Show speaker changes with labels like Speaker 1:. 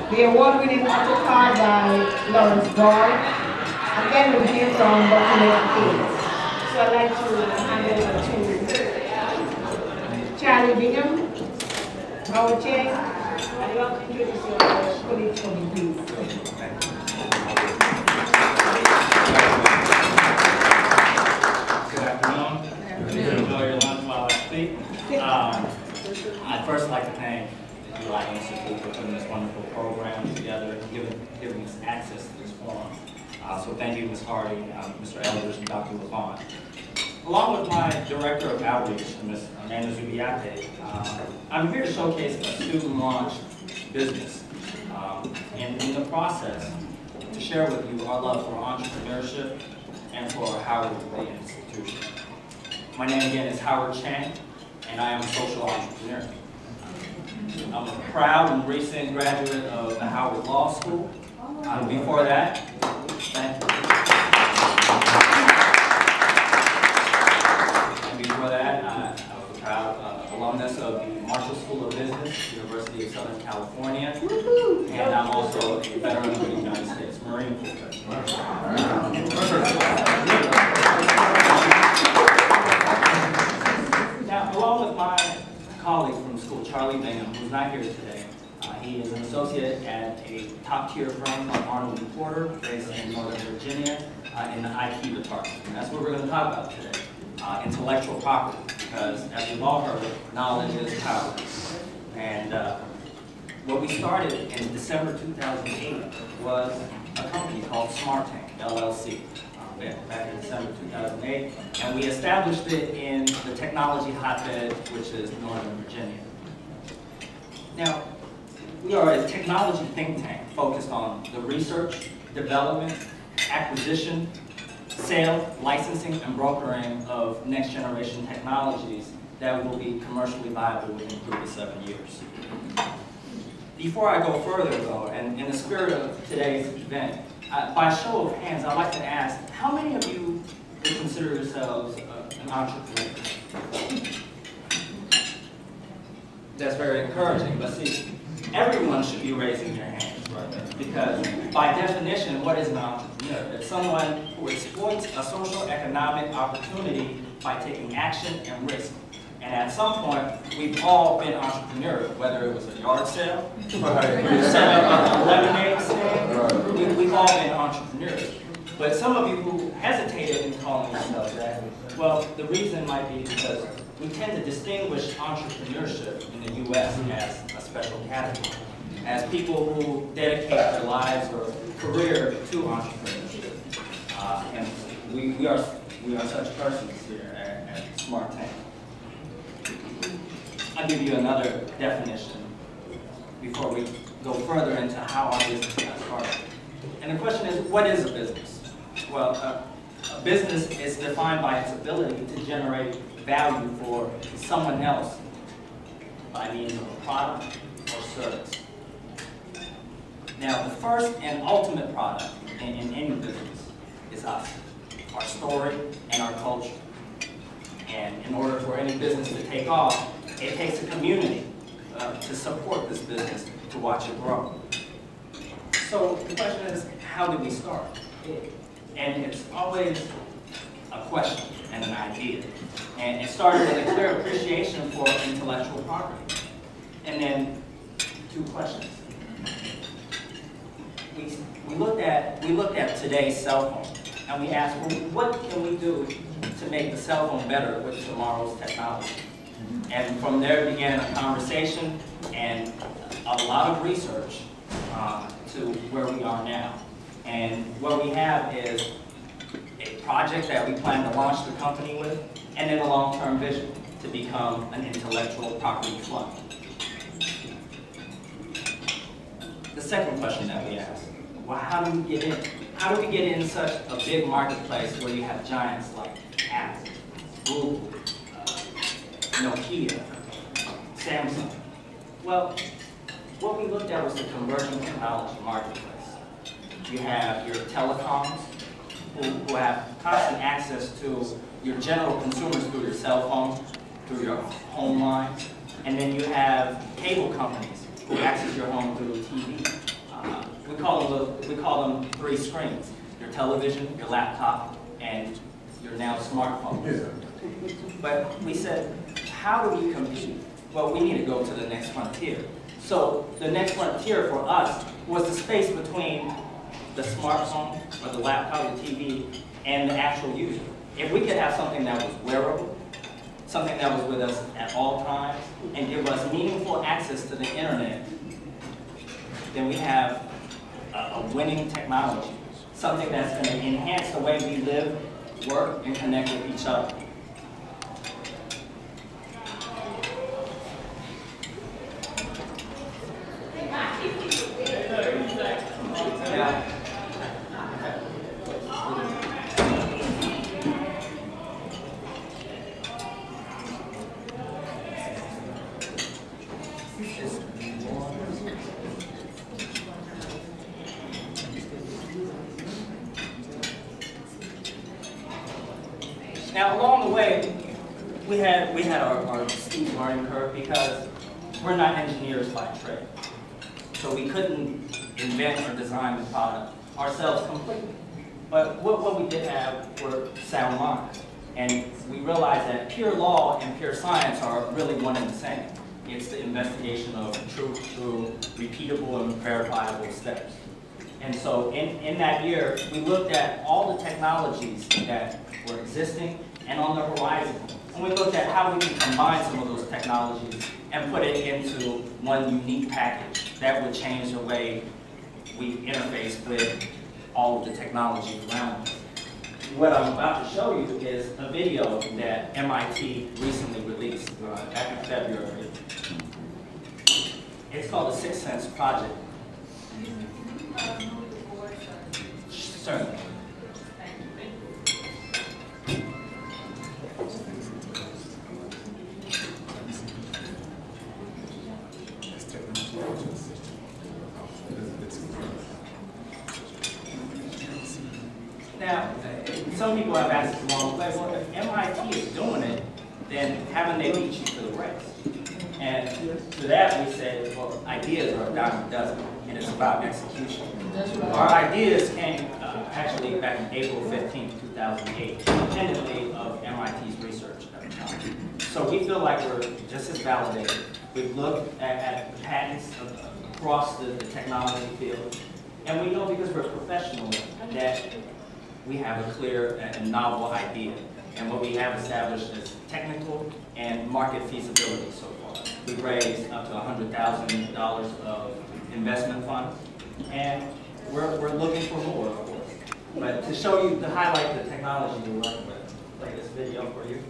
Speaker 1: The award-winning autocar by Lawrence Gord. And then we'll hear from Dr. Kids. So I'd like to hand over to Charlie Bingham, our chair, and you all can introduce your colleagues for me, please.
Speaker 2: Good afternoon. Enjoy your lunch while I speak. I'd first like to thank the Eli Institute for putting this wonderful program together and giving us access to this forum. So thank you, Ms. Hardy, Mr. Elders, and Dr. LaVaughn. Along with my Director of Outreach, Ms. Amanda Zubiate, I'm here to showcase a student-launched business, and in the process, to share with you our love for entrepreneurship and for Howard the institution. My name again is Howard Chang, and I am a social entrepreneur. I'm a proud and recent graduate of the Howard Law School. Before that, thank you. And before that, I was a proud alumnus of the Marshall School of Business, University of Southern California, and I'm also a veteran of the United States Marine Corps. Now, along with my colleague from school, Charlie Bingham, who's not here today, he is an associate at a top-tier firm called Arnold & Porter, based in Northern Virginia, in the IT department. And that's what we're going to talk about today, intellectual property, because as we've all heard, knowledge is power. And what we started in December 2008 was a company called SMARTTANK, LLC. Back in December 2008, and we established it in the technology hotbed, which is Northern Virginia. Now, we are a technology think tank focused on the research, development, acquisition, sale, licensing, and brokering of next generation technologies that will be commercially viable within 3 to 7 years. Before I go further though, and in the spirit of today's event, by show of hands, I'd like to ask, how many of you would consider yourselves an entrepreneur? That's very encouraging, but see, everyone should be raising their hands right there, because by definition, what is an entrepreneur? It's someone who exploits a social economic opportunity by taking action and risk. And at some point, we've all been entrepreneurs, whether it was a yard sale, set up a lemonade stand, we've all been entrepreneurs. But some of you who hesitated in calling yourselves that, well, the reason might be because we tend to distinguish entrepreneurship in the U.S. as a special category, as people who dedicate their lives or career to entrepreneurship. And we are such persons here at SMARTTANK. I'll give you another definition before we go further into how our business got started. And the question is, what is a business? Well, a business is defined by its ability to generate value for someone else by means of a product or service. Now, the first and ultimate product in any business is us, our story and our culture. And in order for any business to take off, it takes a community to support this business, to watch it grow. So the question is, how did we start? And it's always a question and an idea. And it started with a clear appreciation for intellectual property. And then 2 questions. We looked at today's cell phone, and we asked, well, what can we do to make the cell phone better with tomorrow's technology? And from there began a conversation and a lot of research to where we are now. And what we have is a project that we plan to launch the company with, and then a long-term vision to become an intellectual property fund. The second question that we asked, well, how do we get in? How do we get in such a big marketplace where you have giants like Apple, Google, Nokia, Samsung? Well, what we looked at was the converging technology marketplace. You have your telecoms, who have constant access to your general consumers through your cell phone, through your home line, and then you have cable companies who access your home through TV. We call them three screens: your television, your laptop, and your now smartphone. Yeah. But we said, how do we compete? Well, we need to go to the next frontier. So the next frontier for us was the space between the smartphone or the laptop or TV and the actual user. If we could have something that was wearable, something that was with us at all times, and give us meaningful access to the internet, then we have a winning technology, something that's going to enhance the way we live, work, and connect with each other. Now, along the way, we had our steep learning curve because we're not engineers by trade. So we couldn't invent or design the product ourselves completely. But what we did have were sound minds. And we realized that pure law and pure science are really one and the same. It's the investigation of truth through repeatable and verifiable steps. And so in that year, we looked at all the technologies that were existing and on the horizon. And we looked at how we can combine some of those technologies and put it into one unique package that would change the way we interface with all of the technology around us. What I'm about to show you is a video that MIT recently released back in February. It's called the 6th Sense Project. Certainly. Now, some people have asked the wrong way, well, if MIT is doing it, then haven't they beat you to the race? And to that we said, well, ideas are a dime a dozen, and it's about execution. Our ideas came actually back in April 15, 2008, independently of MIT's research at the time. So we feel like we're just as validated. We've looked at patents across the technology field, and we know because we're professionals that we have a clear and novel idea. And what we have established is technical and market feasibility so far. We've raised up to $100,000 of investment funds, and we're looking for more, of course. But to show you, to highlight the technology we're working with, play this video for you.